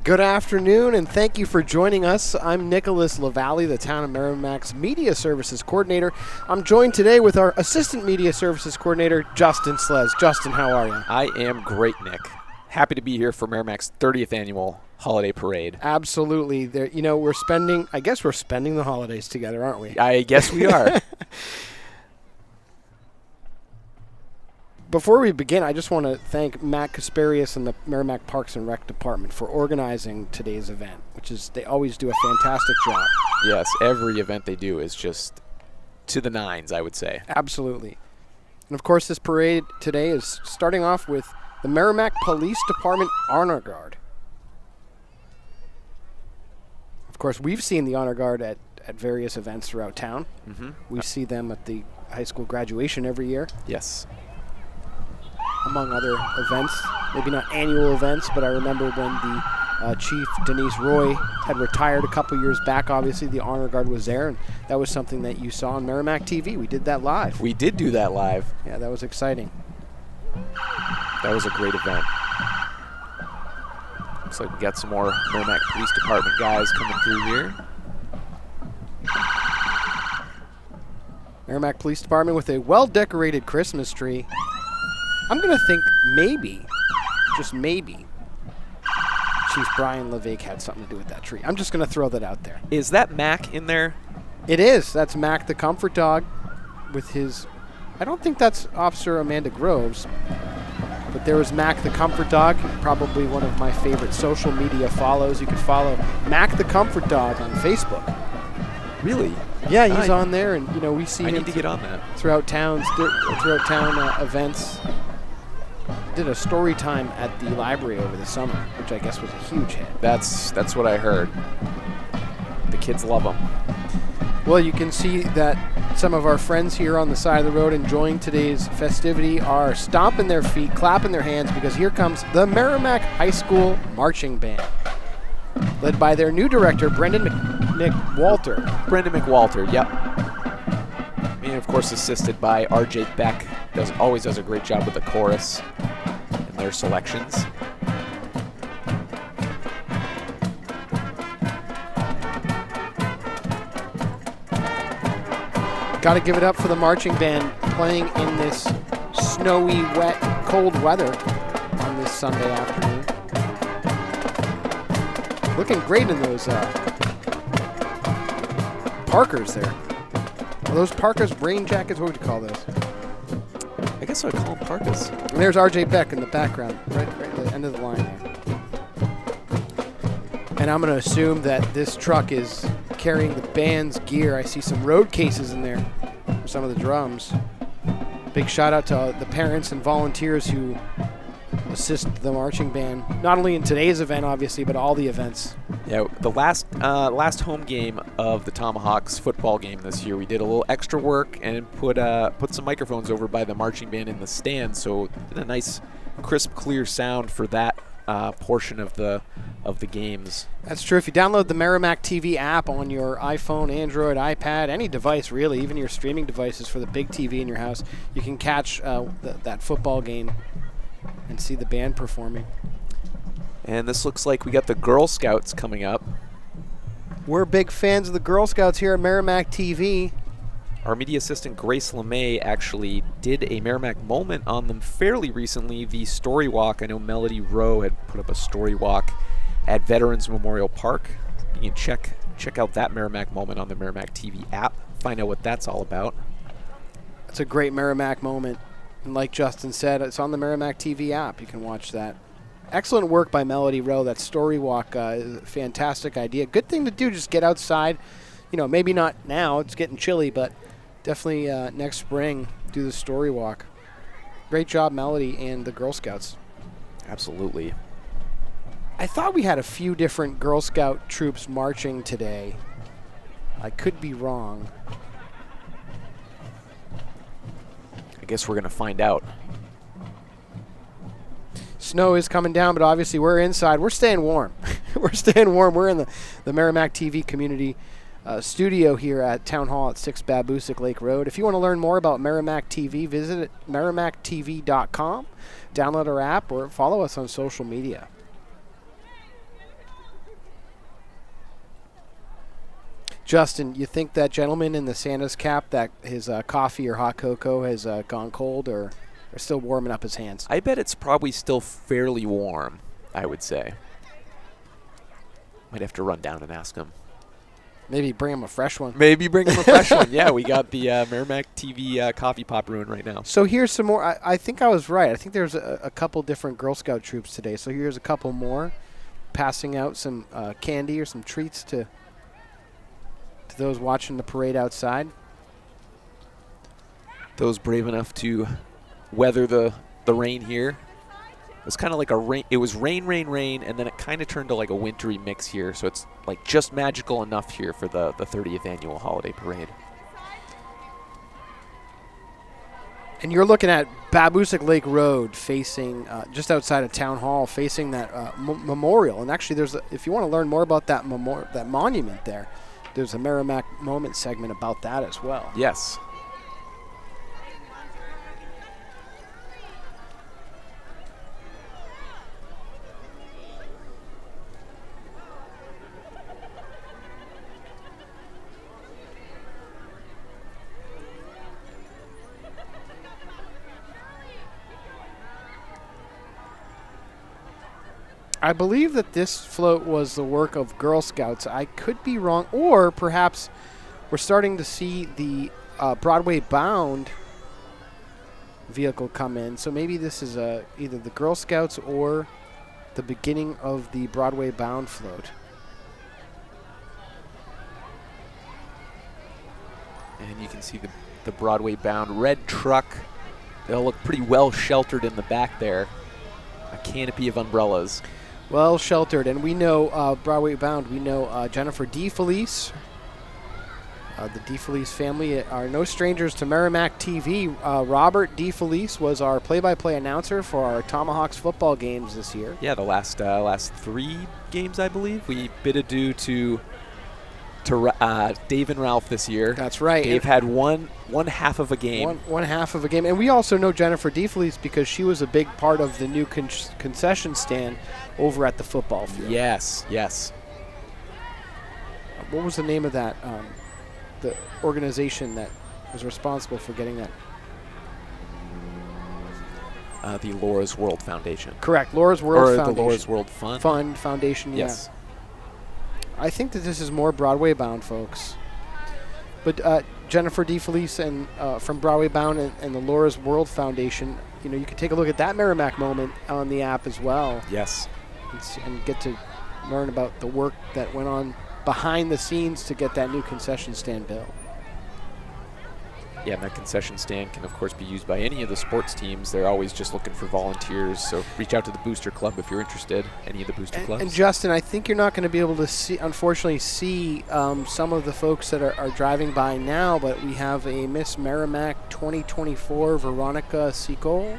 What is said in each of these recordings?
Good afternoon, and thank you for joining us. I'm Nicholas LaValle, the Town of Merrimack's Media Services Coordinator. I'm joined today with our Assistant Media Services Coordinator, Justin Sles. Justin, how are you? I am great, Nick. Happy to be here for Merrimack's 30th annual holiday parade. Absolutely. We're spending the holidays together, aren't we? I guess we are. Before we begin, I just want to thank Matt Kasparius and the Merrimack Parks and Rec Department for organizing today's event, they always do a fantastic job. Yes, every event they do is just to the nines, I would say. Absolutely. And of course, this parade today is starting off with the Merrimack Police Department Honor Guard. Of course, we've seen the Honor Guard at various events throughout town. Mm-hmm. We see them at the high school graduation every year. Yes. Among other events, maybe not annual events, but I remember when the Chief Denise Roy had retired a couple years back. Obviously, the Honor Guard was there, and that was something that you saw on Merrimack TV. We did that live. We did do that live. Yeah, that was exciting. That was a great event. Looks like we got some more Merrimack Police Department guys coming through here. Merrimack Police Department with a well-decorated Christmas tree. I'm going to think maybe, just maybe, Chief Brian LeVake had something to do with that tree. I'm just going to throw that out there. Is that Mac in there? It is. That's Mac the Comfort Dog with his, I don't think that's Officer Amanda Groves, but there was Mac the Comfort Dog, probably one of my favorite social media follows. You can follow Mac the Comfort Dog on Facebook. Really? Yeah, he's on there, and we see I him need to get on that. throughout town events. Did a story time at the library over the summer, which I guess was a huge hit. That's what I heard. The kids love them. Well, you can see that some of our friends here on the side of the road enjoying today's festivity are stomping their feet, clapping their hands, because here comes the Merrimack High School Marching Band, led by their new director, Brendan McWalter. Brendan McWalter, yep. And of course assisted by R.J. Beck. Always does a great job with the chorus and their selections. Got to give it up for the marching band playing in this snowy, wet, cold weather on this Sunday afternoon. Looking great in those Parkers there. Are those Parkers rain jackets? What would you call those? I guess I'd call them parkas. And there's R.J. Beck in the background, right at the end of the line there. And I'm going to assume that this truck is carrying the band's gear. I see some road cases in there for some of the drums. Big shout out to the parents and volunteers who assist the marching band, not only in today's event, obviously, but all the events. Yeah, the last home game of the Tomahawks football game this year, we did a little extra work and put some microphones over by the marching band in the stand, so did a nice, crisp, clear sound for that portion of the games. That's true. If you download the Merrimack TV app on your iPhone, Android, iPad, any device really, even your streaming devices for the big TV in your house, you can catch that football game and see the band performing. And this looks like we got the Girl Scouts coming up. We're big fans of the Girl Scouts here at Merrimack TV. Our media assistant Grace LeMay actually did a Merrimack moment on them fairly recently. The story walk, I know Melody Rowe had put up a story walk at Veterans Memorial Park. You can check out that Merrimack moment on the Merrimack TV app. Find out what that's all about. It's a great Merrimack moment. And like Justin said, it's on the Merrimack TV app. You can watch that. Excellent work by Melody Rowe. That story walk is a fantastic idea. Good thing to do, just get outside. Maybe not now. It's getting chilly, but definitely next spring, do the story walk. Great job, Melody and the Girl Scouts. Absolutely. I thought we had a few different Girl Scout troops marching today. I could be wrong. I guess we're going to find out. Snow is coming down, but obviously we're inside. We're staying warm. We're staying warm. We're in the Merrimack TV community studio here at Town Hall at 6 Babusick Lake Road. If you want to learn more about Merrimack TV, visit merrimacktv.com, download our app, or follow us on social media. Justin, you think that gentleman in the Santa's cap, that his coffee or hot cocoa has gone cold or still warming up his hands? I bet it's probably still fairly warm, I would say. Might have to run down and ask him. Maybe bring him a fresh one. Maybe bring him a fresh one. Yeah, we got the Merrimack TV coffee pop brewing right now. So here's some more. I think I was right. I think there's a couple different Girl Scout troops today. So here's a couple more passing out some candy or some treats to those watching the parade outside. Those brave enough to weather the rain here. It was kind of like a rain. It was rain, and then it kind of turned to like a wintry mix here. So it's like just magical enough here for the 30th annual holiday parade. And you're looking at Babusick Lake Road, facing just outside of Town Hall, facing that memorial. And actually, if you want to learn more about that monument there, there's a Merrimack Moment segment about that as well. Yes. I believe that this float was the work of Girl Scouts. I could be wrong, or perhaps we're starting to see the Broadway bound vehicle come in. So maybe this is either the Girl Scouts or the beginning of the Broadway bound float. And you can see the Broadway bound red truck. They'll look pretty well sheltered in the back there. A canopy of umbrellas. Well sheltered, and we know Broadway bound. We know Jennifer DeFelice. The DeFelice family are no strangers to Merrimack TV. Robert DeFelice was our play-by-play announcer for our Tomahawks football games this year. Yeah, the last 3 games, I believe. We bid adieu to Dave and Ralph this year. That's right. Dave had one half of a game. One half of a game. And we also know Jennifer DeFelice because she was a big part of the new concession stand over at the football field. Yes, yes. What was the name of that, the organization that was responsible for getting that? The Laura's World Foundation. Correct, Laura's World Foundation. Or the Laura's World Fund. Foundation, yes. Yeah. I think that this is more Broadway bound, folks. But Jennifer DeFelice and from Broadway Bound and the Laura's World Foundation, you know, you can take a look at that Merrimack moment on the app as well. Yes. And get to learn about the work that went on behind the scenes to get that new concession stand built. Yeah, and that concession stand can, of course, be used by any of the sports teams. They're always just looking for volunteers, so reach out to the Booster Club if you're interested, any of the Booster Clubs. And Justin, I think you're not going to be able to see, unfortunately, see some of the folks that are driving by now, but we have a Miss Merrimack 2024, Veronica Seacole,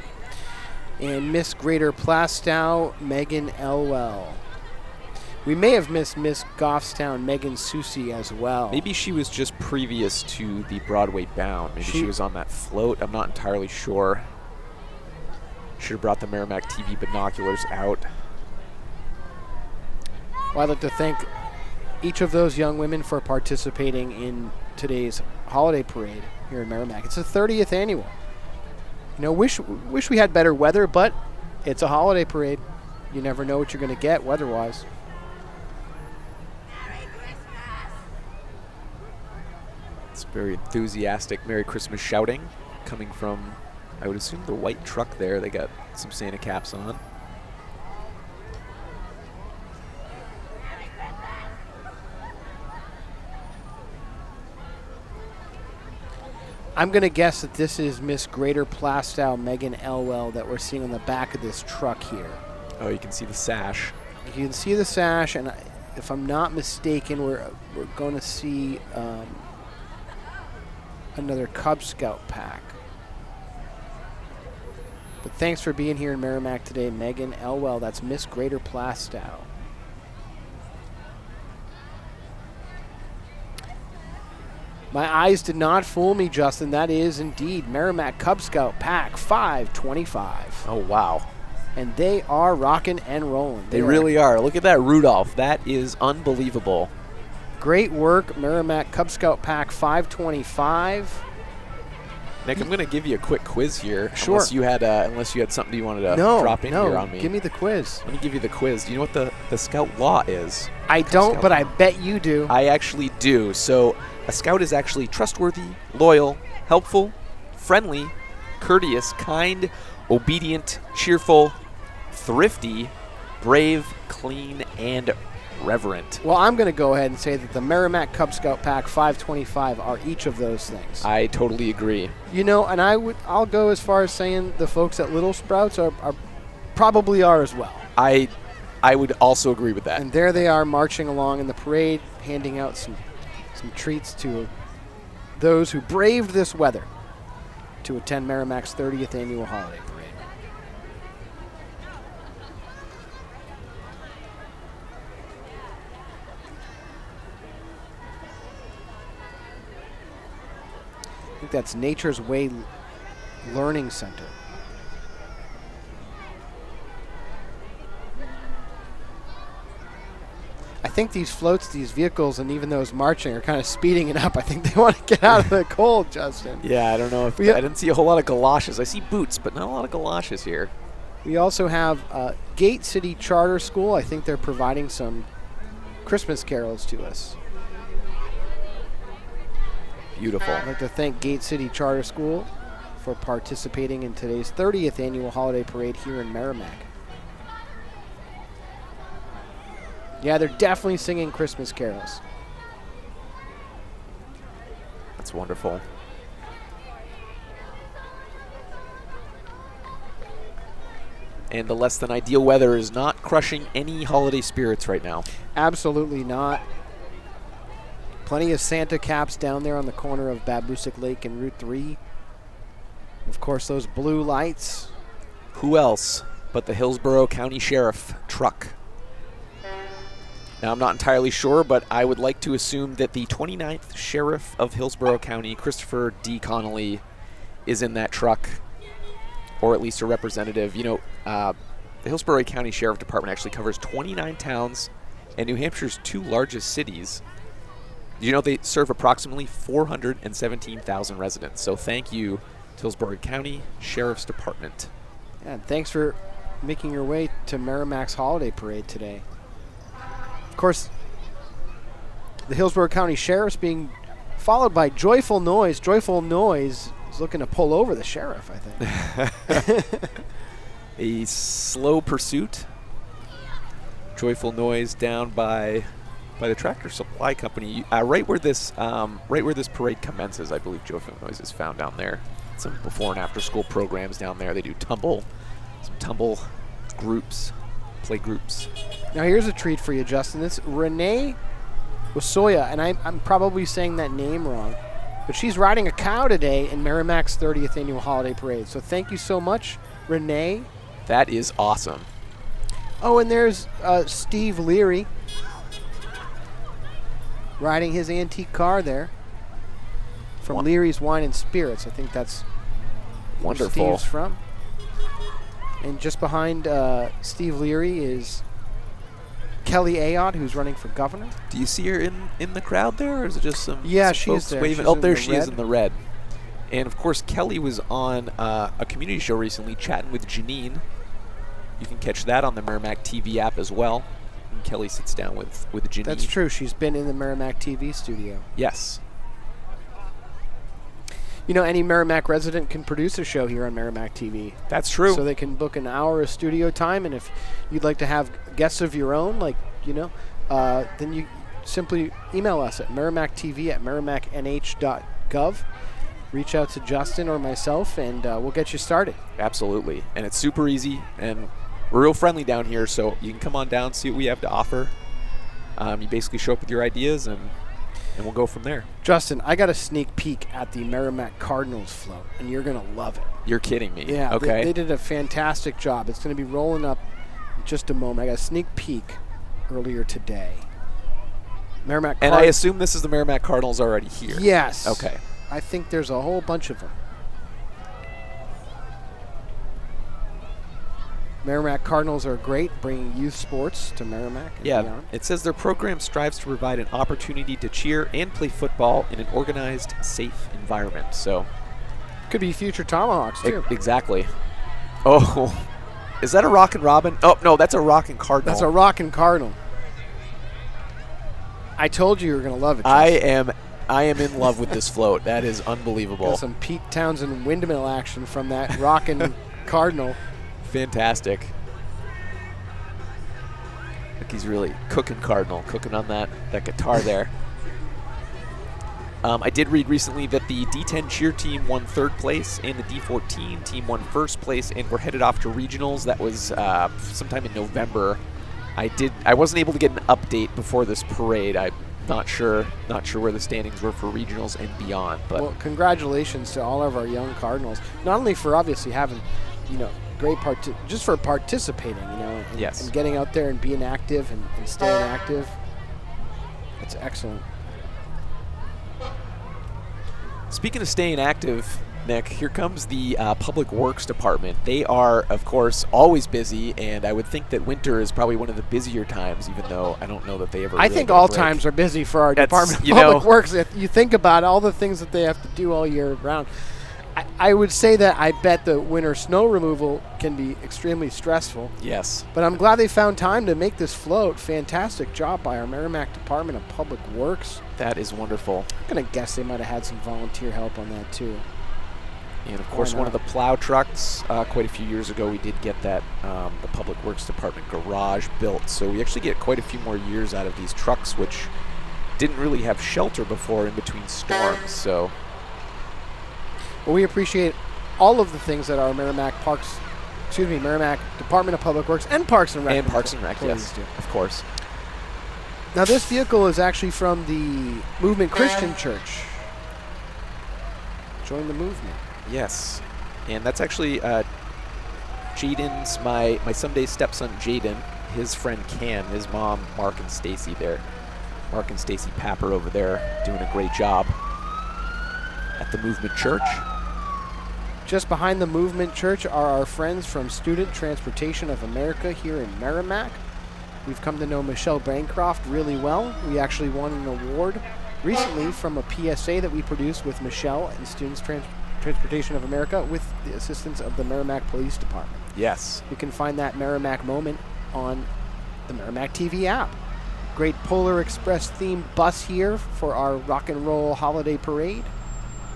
and Miss Greater Plastow, Megan Elwell. We may have missed Miss Goffstown, Megan Susie, as well. Maybe she was just previous to the Broadway Bound. Maybe she was on that float. I'm not entirely sure. Should have brought the Merrimack TV binoculars out. Well, I'd like to thank each of those young women for participating in today's holiday parade here in Merrimack. It's the 30th annual. You know, wish we had better weather, but it's a holiday parade. You never know what you're going to get weather-wise. It's very enthusiastic Merry Christmas shouting coming from, I would assume, the white truck there. They got some Santa caps on. I'm going to guess that this is Miss Greater Plastow, Megan Elwell, that we're seeing on the back of this truck here. Oh, you can see the sash. You can see the sash, and if I'm not mistaken, we're going to see another Cub Scout pack. But thanks for being here in Merrimack today, Megan Elwell. That's Miss Greater Plastow. My eyes did not fool me, Justin. That is indeed Merrimack Cub Scout Pack 525. Oh, wow. And they are rocking and rolling. They really are. Look at that Rudolph. That is unbelievable. Great work, Merrimack Cub Scout Pack 525. Nick, I'm going to give you a quick quiz here. Sure. Unless you had something you wanted to drop in here on me. Give me the quiz. Let me give you the quiz. Do you know what the scout law is? I don't, but I bet you do. I actually do. So a scout is actually trustworthy, loyal, helpful, friendly, courteous, kind, obedient, cheerful, thrifty, brave, clean, and reverent. Well, I'm going to go ahead and say that the Merrimack Cub Scout Pack 525 are each of those things. I totally agree. You know, and I'll go as far as saying the folks at Little Sprouts are probably are as well. I would also agree with that. And there they are marching along in the parade, handing out some treats to those who braved this weather to attend Merrimack's 30th annual holiday parade. I think that's Nature's Way Learning Center. I think these floats, these vehicles, and even those marching are kind of speeding it up. I think they want to get out of the cold, Justin. Yeah, I don't know. I didn't see a whole lot of galoshes. I see boots, but not a lot of galoshes here. We also have Gate City Charter School. I think they're providing some Christmas carols to us. Beautiful. I'd like to thank Gate City Charter School for participating in today's 30th annual holiday parade here in Merrimack. Yeah, they're definitely singing Christmas carols. That's wonderful. And the less than ideal weather is not crushing any holiday spirits right now. Absolutely not. Plenty of Santa caps down there on the corner of Babusick Lake and Route 3. Of course, those blue lights. Who else but the Hillsborough County Sheriff truck? Now, I'm not entirely sure, but I would like to assume that the 29th Sheriff of Hillsborough County, Christopher D. Connolly, is in that truck, or at least a representative. You know, the Hillsborough County Sheriff Department actually covers 29 towns and New Hampshire's 2 largest cities. You know, they serve approximately 417,000 residents. So thank you to Hillsborough County Sheriff's Department. Yeah, and thanks for making your way to Merrimack's holiday parade today. Of course, the Hillsborough County Sheriff's being followed by Joyful Noise. Joyful Noise is looking to pull over the sheriff, I think. A slow pursuit. Joyful Noise down by the Tractor Supply Company, right where this parade commences. I believe Joyful Noise is found down there. Some before and after school programs down there. They do some tumble groups, play groups. Now here's a treat for you, Justin. It's Renee Wasoya, and I'm probably saying that name wrong, but she's riding a cow today in Merrimack's 30th annual holiday parade. So thank you so much, Renee. That is awesome. Oh, and there's Steve Leary riding his antique car there from Leary's Wine and Spirits. I think that's wonderful. Where Steve's from. And just behind Steve Leary is Kelly Ayotte, who's running for governor. Do you see her in the crowd there, or is it just some she's there. Waving? Oh, there she is in the red. And, of course, Kelly was on a community show recently, chatting with Janine. You can catch that on the Merrimack TV app as well. And Kelly sits down with Janine. That's true. She's been in the Merrimack TV studio. Yes. You know, any Merrimack resident can produce a show here on Merrimack TV. That's true. So they can book an hour of studio time, and if you'd like to have guests of your own, then you simply email us at merrimackTV@merrimacknh.gov. Reach out to Justin or myself, and we'll get you started. Absolutely. And it's super easy, and we're real friendly down here, so you can come on down, see what we have to offer. You basically show up with your ideas, and we'll go from there. Justin, I got a sneak peek at the Merrimack Cardinals float, and you're going to love it. You're kidding me. Yeah, okay. They did a fantastic job. It's going to be rolling up in just a moment. I got a sneak peek earlier today. Merrimack and I assume this is the Merrimack Cardinals already here. Yes. Okay. I think there's a whole bunch of them. Merrimack Cardinals are great, bringing youth sports to Merrimack and Yeah, beyond. it says their program strives to provide an opportunity to cheer and play football in an organized, safe environment. So, Could be future Tomahawks, too. exactly. Oh, is that a Rockin' Robin? Oh, no, that's a Rockin' Cardinal. That's a Rockin' Cardinal. I told you were going to love it, Justin. I am in love with this float. That is unbelievable. Got some Pete Townsend windmill action from that Rockin' Cardinal. Fantastic. Look, he's really cooking Cardinal, cooking on that guitar there. I did read recently that the D10 cheer team won 3rd place and the D14 team won 1st place, and we're headed off to regionals. That was sometime in November. I wasn't able to get an update before this parade. I'm not sure where the standings were for regionals and beyond. But Well, congratulations to all of our young Cardinals. Not only for obviously having, great just for participating, and, Yes. and getting out there and being active and staying active. It's excellent. speaking of staying active, Nick, here comes the Public Works Department. They are, of course, always busy, and I would think that winter is probably one of the busier times, even though I don't know that they ever I really think get a all break. times are busy for our That's, Department of you Public know- Works. If you think about all the things that they have to do all year round, I would say that I bet the winter snow removal can be extremely stressful. Yes. But I'm glad they found time to make this float. Fantastic job by our Merrimack Department of Public Works. That is wonderful. I'm going to guess they might have had some volunteer help on that, too. And, of course, Why one of the not? plow trucks, quite a few years ago, we did get that, the Public Works Department garage built. So we actually get quite a few more years out of these trucks, which didn't really have shelter before in between storms. So, Well, we appreciate all of the things that our Merrimack Department of Public Works and Parks and Rec. and Parks and Rec, employees yes, do. of course. Now, this vehicle is actually from the Movement Christian Church. Join the movement. Yes. And that's actually Jaden's, my someday stepson, Jaden, his friend Cam, his mom, Mark and Stacy there. Mark and Stacy Papper over there doing a great job at the Movement Church. Just behind the Movement Church are our friends from Student Transportation of America here in Merrimack. We've come to know Michelle Bancroft really well. We actually won an award recently from a PSA that we produced with Michelle and Students Transportation of America with the assistance of the Merrimack Police Department. Yes. You can find that Merrimack moment on the Merrimack TV app. Great Polar Express themed bus here for our rock and roll holiday parade.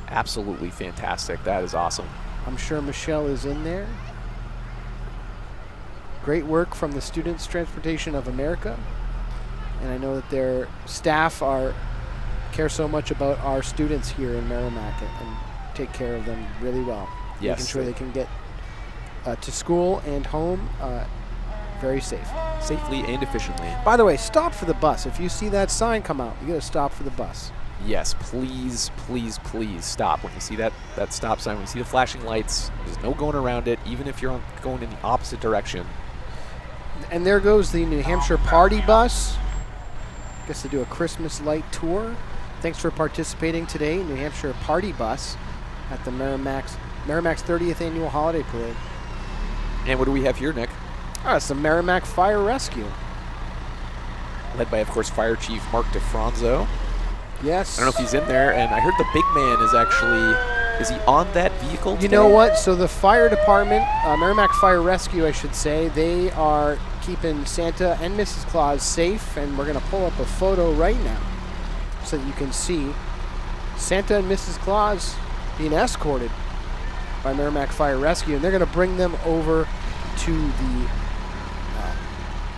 Absolutely fantastic. That is awesome. I'm sure Michelle is in there. Great work from the Students Transportation of America. And I know that their staff care so much about our students here in Merrimack and take care of them really well. Yes. Making sure they can get to school and home very safe. Safely and efficiently. By the way, stop for the bus. If you see that sign come out, you got to stop for the bus. Yes, please, please, please stop. When you see that stop sign, when you see the flashing lights, there's no going around it, even if you're going in the opposite direction. And there goes the New Hampshire Party Bus. I guess they do a Christmas light tour. Thanks for participating today, New Hampshire Party Bus, at the Merrimack's 30th Annual Holiday Parade. And what do we have here, Nick? Oh, it's the Merrimack Fire Rescue. Led by, of course, Fire Chief Mark DeFranzo. Yes. I don't know if he's in there, and I heard the big man is he on that vehicle today? You know what? So the fire department, Merrimack Fire Rescue, I should say, they are keeping Santa and Mrs. Claus safe, and we're going to pull up a photo right now so that you can see Santa and Mrs. Claus being escorted by Merrimack Fire Rescue, and they're going to bring them over to the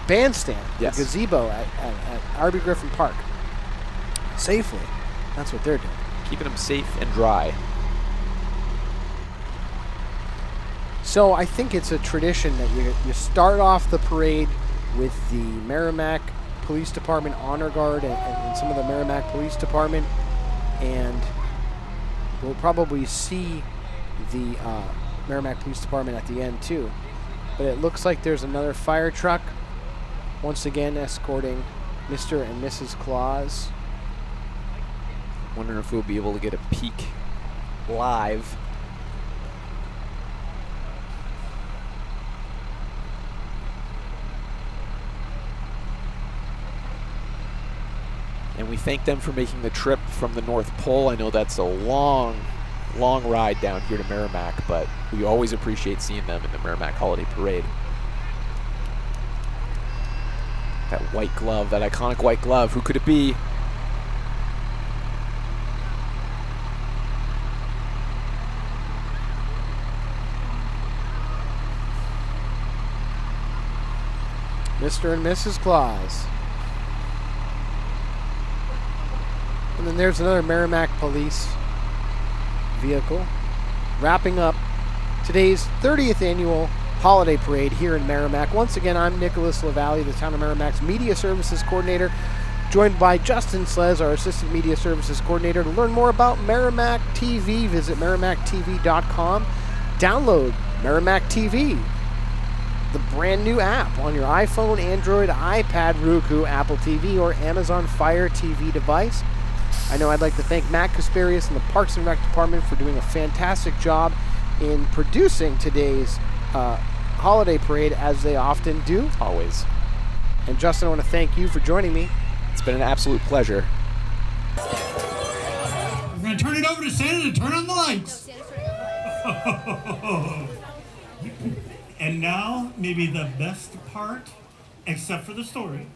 bandstand, Yes. the gazebo at Arby Griffin Park. Safely. That's what they're doing. Keeping them safe and dry. So I think it's a tradition that you start off the parade with the Merrimack Police Department Honor Guard and some of the Merrimack Police Department, and we'll probably see the Merrimack Police Department at the end too. But it looks like there's another fire truck, once again escorting Mr. and Mrs. Claus. Wondering if we'll be able to get a peek live. we thank them for making the trip from the North Pole. I know that's a long ride down here to Merrimack, but we always appreciate seeing them in the Merrimack Holiday Parade. That white glove, that iconic white glove, who could it be? Mr. and Mrs. Claus. And then there's another Merrimack police vehicle wrapping up today's 30th annual holiday parade here in Merrimack. Once again, I'm Nicholas LaValle, the Town of Merrimack's Media Services Coordinator, joined by Justin Slez, our Assistant Media Services Coordinator. To learn more about Merrimack TV, visit merrimacktv.com. Download Merrimack TV, the brand new app on your iPhone, Android, iPad, Roku, Apple TV, or Amazon Fire TV device. I know I'd like to thank Matt Kasparius and the Parks and Rec Department for doing a fantastic job in producing today's holiday parade, as they often do. Always. And Justin, I want to thank you for joining me. It's been an absolute pleasure. We're going to turn it over to Santa to turn on the lights. And now, maybe the best part, except for the story,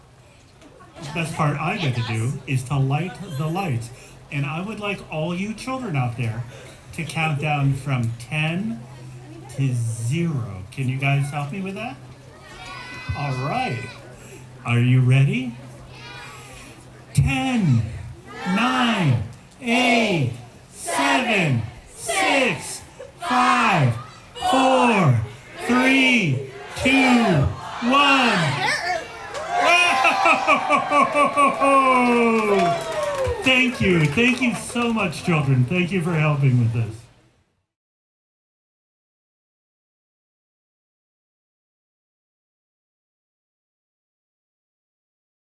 the best part I get to do is to light the lights. And I would like all you children out there to count down from 10 to 0. Can you guys help me with that? All right. Are you ready? 10, 9, 8, 7, 6, 5, 4, 3, 2, 1. Thank you. Thank you so much, children. Thank you for helping with this.